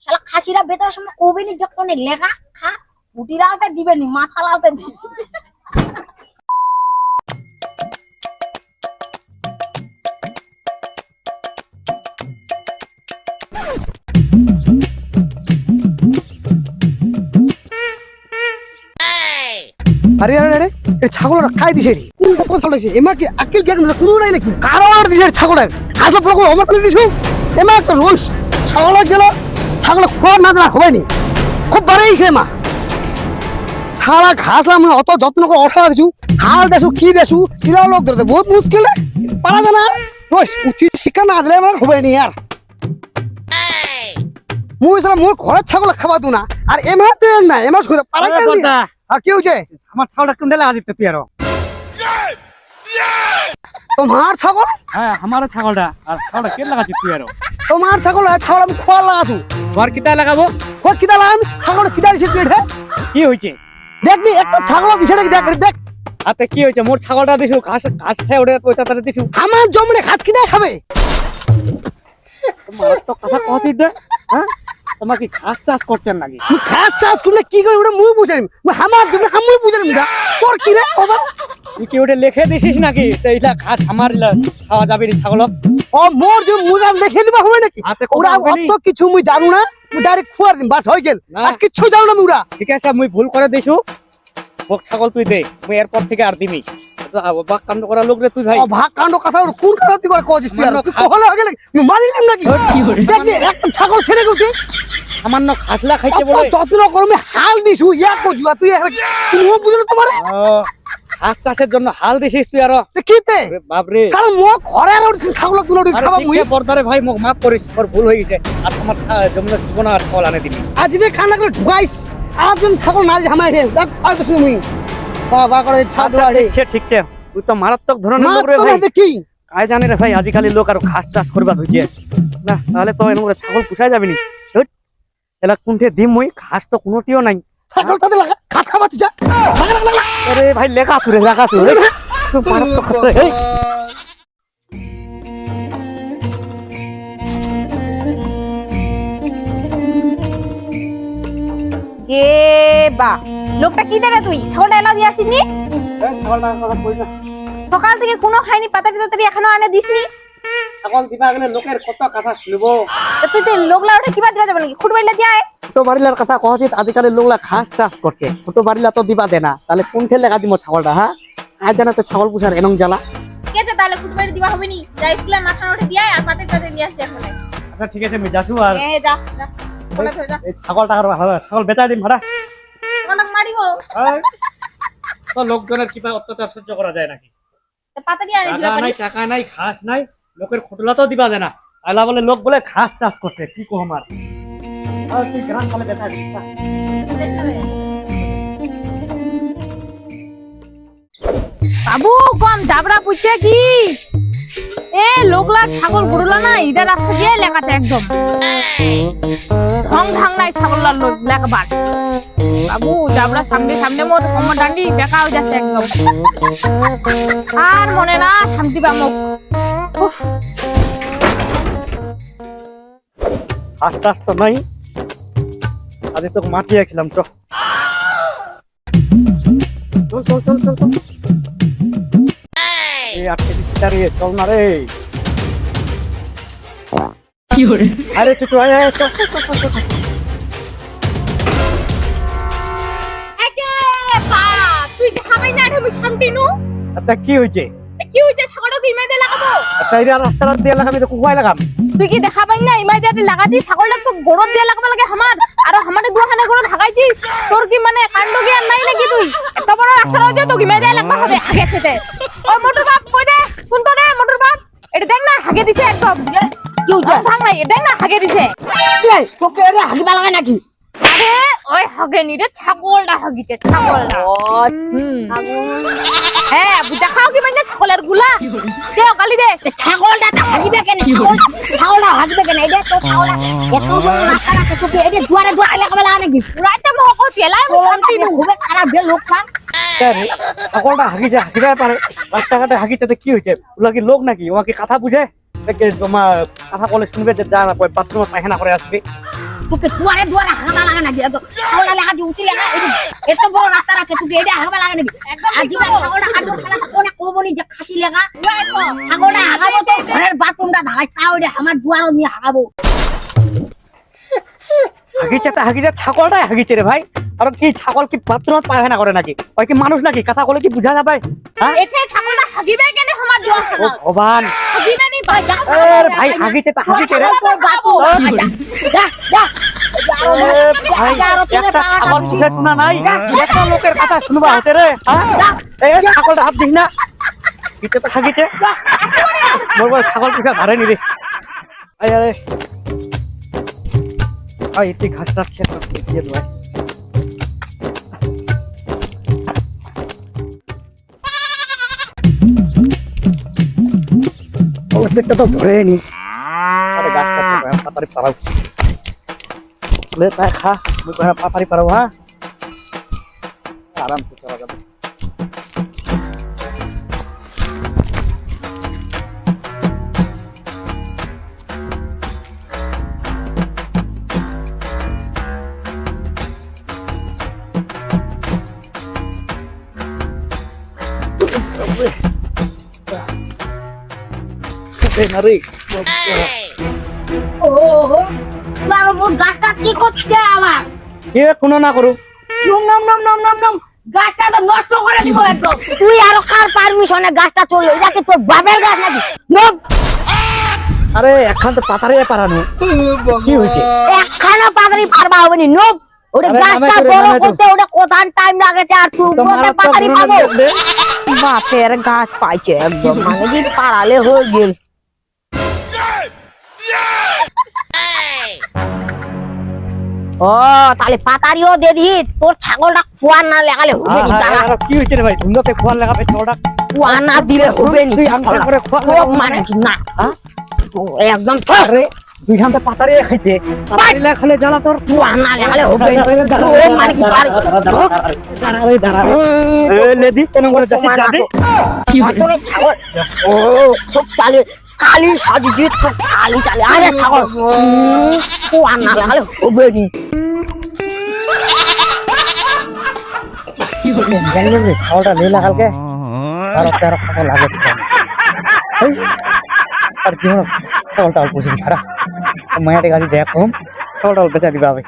শালা খাসিরা বেচার সময় কবিনি যখন লেখা খা উটিরাতে দিবেনি মাথা লাতে দিবে। আরে আরে আরে এই ছাগলটা খাই দিছে রে কোন কোন ছাগল এমা কি আকিল জ্ঞান মধ্যে কোনো নাই নাকি কারো আর দিছে ছাগলের খাসা প্রকো আমার করে দিছো এমা একটা রোজ ছাগল গেল ছাগল খোয়া না না হবে নি খুব বাড়াইছে মা সারা ঘাসলাম অত যত্ন করে অঠা দিছু হাল দেছু কি দেছু ইলা লোক ধরতে বহুত মুশকিল পারা জানা রোজ উচিত শিক্ষা না দিলে আমার হবে নি আর মুই সারা মোর ঘরে ছাগল খাবা দু না আর এমাতে না এমা শুধু পারা জানা আর কি হইছে আমার ছাগলটা কোন দিলে আজিত তুই আর তোমার ছাগল হ্যাঁ আমার ছাগলটা আর ছাগলটা কে লাগাচ্ছিস তুই আর তোমার ছাগল ছাগল আমি খোয়া লাগাছু ঘর কিতা লাগাবো ও কিতা লাগাম ছাগল কিতা দিছে পেটে কি হইছে দেখবি একটা ছাগল দিছে নাকি দেখ দেখ হাতে কি হইছে মোর ছাগলটা দিছু ঘাস ঘাস খায় ওটা ওইটা তারে দিছু আমার জমনে খাত কিতা খাবে তোমার তো কথা কইছিস দে হ্যাঁ তোমার কি ঘাস চাষ করছেন নাকি তুই খাস চাষ করলে কি করে ওটা মুই বুঝাইম আমার জমনে আমি বুঝাইম না তোর কি রে বাবা তুই কি ওটা লিখে দিছিস নাকি তো এইটা ঘাস আমার খাওয়া যাবে নি ছাগল ও মোর যে মুজা লিখে দিবা হবে নাকি হাতে ওরা কথা হবে নি অত কিছু মুই জানু না মুই ডাইরেক্ট খুয়ার দিম বাস হই গেল না। আর কিছু জানু না মুরা ঠিক আছে মুই ভুল করে দিছু বক ছাগল তুই দে মুই এরপর থেকে আর দিমি তো বাক কাণ্ড করা লোক রে তুই ভাই ও ভাগ কাণ্ড কথা ওর কোন কথা তুই করে কইছিস তুই আর তুই কহলে হয়ে গেল মারিলাম নাকি দেখবি একটা ছাগল ছেড়ে গেছে সামান্য খাসলা খাইতে অত বলে যত্ন করমে হাল দিছু ইয়া কইছু তুই তুই ও বুঝলে তোমার ও ঘাস চাষের জন্য হাল দিছিস তুই আর কিতে বাপরে কারণ মো ঘরে আর উঠছিস ছাগল তুলে উঠি আরে খাওয়া ঠিক মুই আছে বর্দারে ভাই মোক মাফ করিস তোর ভুল হয়ে গেছে আর তোমার জমির জীবন আর ফল আনে দিবি আজ যদি খানা করে ঢুকাইস আর জন ছাগল না হামাই রে দেখ ফালতু শুনি মুই বাবা করে ছাগল আরে ঠিক আছে তুই তো মারাত্মক ধরনের মা লোক রে তো ভাই দেখি আই জানি রে ভাই আজকালি লোক আর ঘাস চাষ করবা হইছে না তাহলে তো এরকম করে ছাগল পুষাই যাবে নি এলা কোনতে দিম মই ঘাস তো কোনোটিও নাই ছাগল তাতে লাগা খাতা বাতি যা আরে ভাই লেখা তুই তুই মারাত্মক খতরা এই এ বা লোকটা কি দেরে তুই ছাগলটা এলা দিয়ে আসিসনি ছাগলটা কথা কই না সকাল থেকে কোনো খাইনি পাতারি তাতারি এখনো আনে দিসনি ছাগল দিবা গেলে লোকের কত কথা শুনবো তা তুই তো লোকলা ওটা কিবা দিবা যাবে নাকি খুঁটবাইলা দিয়ে আয় ছোট বাড়িলার কথা কহছিস আজকাল লোকলা ঘাস চাষ করছে ছোট বাড়িলা তো দিবা দে না তাহলে কোনঠে লেখা দিব ছাগলটা হ্যাঁ আজ জানা তো ছাগল পুষার এনং জ্বালা কেতে তাহলে খুঁটবাইলা দিবা হবে নি যাই স্কুলে মাথা ওঠে দিয়ে আয় আর পাতারি তাতারি দিয়ে আসি এখন আচ্ছা ঠিক আছে আমি যাসু আর এ যা যা বলে তো যা এই ছাগলটা আর ছাগল বেচা দিন ভাড়া তোমার মারিব তো লোকজনের কিবা অত্যাচার সহ্য করা যায় নাকি পাতারি আনে দিবা পারি টাকা নাই ঘাস নাই লোকের খোটলা তো দিবা দেনা আলা বলে লোক বলে ঘাস চাষ করছে কি কো আমার আর তুই গ্রাম বলে বেচা দিস বাবু কম জাবরা পুচ্ছে কি এ লোকলা ছাগল গরুলা না এটা রাস্তা দিয়ে লেখাতে একদম ঢং ঢং নাই ছাগললার লেখাবার বাবু জাবরা সামনে সামনে মোট কমর ডান্ডি বেকা হয়ে যাচ্ছে একদম আর মনে না শান্তি পামুক উফ আস্তে আস্তে নাই আজ তো মাটিয়ে খেলাম চল চল চল চল চল চল এই আটকে দিচ্ছি দাঁড়িয়ে চল না রে কি করে আরে চুচু আয় আয় চল চল চল চল একে বাপ তুই দেখাবাই না আমি শান্তি নু আচ্ছা কি হয়েছে কি হইছে ছাগলটা কি মেদে লাগাবো আচ্ছা এই রাস্তাটা দিয়ে লাগাবি তো কুয়ায় লাগাম তুই কি দেখাবাই না ইমাইডিয়েটলি লাগাতি ছাগলটা তো গরদ দিয়ে লাগাবা লাগে আমার আর আমারে দুখানে গরদ হাগাইছিস তোর কি মানে কাণ্ড জ্ঞান নাই নাকি তুই এত বড় রাস্তা রয়েছে তো কি মেদে লাগবা হবে আগে থেকে ও মোটর বাপ কই দে কোন তো রে মোটর বাপ এটা দেখ না হাগে দিছে একদম কি হইছে ভাঙ নাই এটা দেখ না হাগে দিছে এই তোকে এর হাগিবা লাগে নাকি আরে ওই হাগে নি রে ছাগলটা হাগিছে ছাগলটা হ্যাঁ দেখাও কি মানে ছাগলের গুলা দে গালি দে ছাগলটা হাগিবে কেন ছাগলটা হাগিবে কেন এটা তো ছাগলটা এত বড় রাস্তা রাখে তোকে এটা দুয়ারে দুয়ারে লাগাবে লাগা নাকি পুরাটা মহক তেলাই শান্তি নু হবে খারাপ বে লোক খান ছাগলটা হাগিছে হাগিতে পারে রাস্তাঘাটে হাগিছে কি হয়েছে ওগুলা কি লোক নাকি ওকে কথা বুঝে তোমার কথা বলে শুনবে যে যা বাথরুমে পায়খানা করে আসবে তোকে দুয়ারে দুয়ারে হাগা লাগা নাকি ছাগলটা লেখা দিয়ে উঠি লেখা এত বড় রাস্তা আছে তোকে এটা হাগা লাগা নাকি আজীবন ছাগলটা কাটবো শালা তো কোনে কোবনি যে খাসি লেখা ছাগলটা হাগাবো তো ঘরের বাথরুমটা ঢাকাই তাও এটা আমার দুয়ারও নিয়ে হাগাবো হাগিছে ছাগলটাই হাগিছে রে ভাই। আর কি ছাগল কি বাথরুমত পায়খানা করে নাকি? ওই কি মানুষ নাকি? কথা বলে কি বুঝা যাবে? হ্যাঁ এতে ছাগলটা হাগিবে কেনে আমার দুয়ার ও ভগবান, হাগিবে নি ভাই যা এর ভাই হাগিছে রে। তোর বাপু যা যা ভাই একটা ছাগল পুষে শোনা নাই, একটা লোকের কথা শুনবা হতে রে। এই ছাগলটা হাত দিস না, পিছে তো হাগিছে। বলবো ছাগল পুষা ধারে নি রে। আরে আই এটি ঘাস যাচ্ছে তো দিয়ে ভাই। পেটটা তো ধরে নি। আরে গাছটা পাতারি পারাও লে তাই খা, মুই পাতারি পারাও। হ্যাঁ আরাম সে চলা যাবে। ও তার মোর গাছটা কি করছে আমার এ কোনো না করু, নম নম নম নম নম নম গাছটা তো নষ্ট করে দিব একদম। তুই আরো কার পারমিশনে গাছটা চললো? এটা কি তোর বাপের গাছ নাকি? নম আরে এখন তো পাতারে পারানো কি হয়েছে? একখানা পাতারি পারবা হবে নি। নম ওটা আরে গাছটা নামে বড় করে করতে ওটা কোথায় টাইম লাগেছে আর তুই তোমার ওটা তো পাতারি গুরু পাবো? দে। বাপের গাছ পাইছে একদম, মানে কি পারালে হয়ে গেল। ও তাহলে পাতারিও দিয়ে দি, তোর ছাগলটা খোয়া না লাগালে হবে নি। তারা কি হয়েছে রে ভাই? ধুন্দতে খোয়ার লাগাবে ছাগলটা, খোয়া না দিলে হবে নি। তুই আংশা করে খোয়া ও লাগাবো মানে কি না হ্যাঁ? একদম আরে দুই ঘন্টা পাতারে খাইছে, পাতারে খালে জ্বালা তোর। খোয়া না লাগালে হবে নি। ও মানে কি পার দাঁড়া লেদি কেন করে যাচ্ছিস যাবি? তোর ছাগল ও খুব চালে খালি সাজিয়ে তো খালি চালে। আরে ছাগল খোয়া না লাগালে হবে নি। ছাগলটা নেই লাগালকে আর তেরো টাকা লাগে আর জীবন ছাগলটা অল্প খারাপ মায়াটে গাড়ি যায় কম ছাগলটা বেচা দিবা হবে।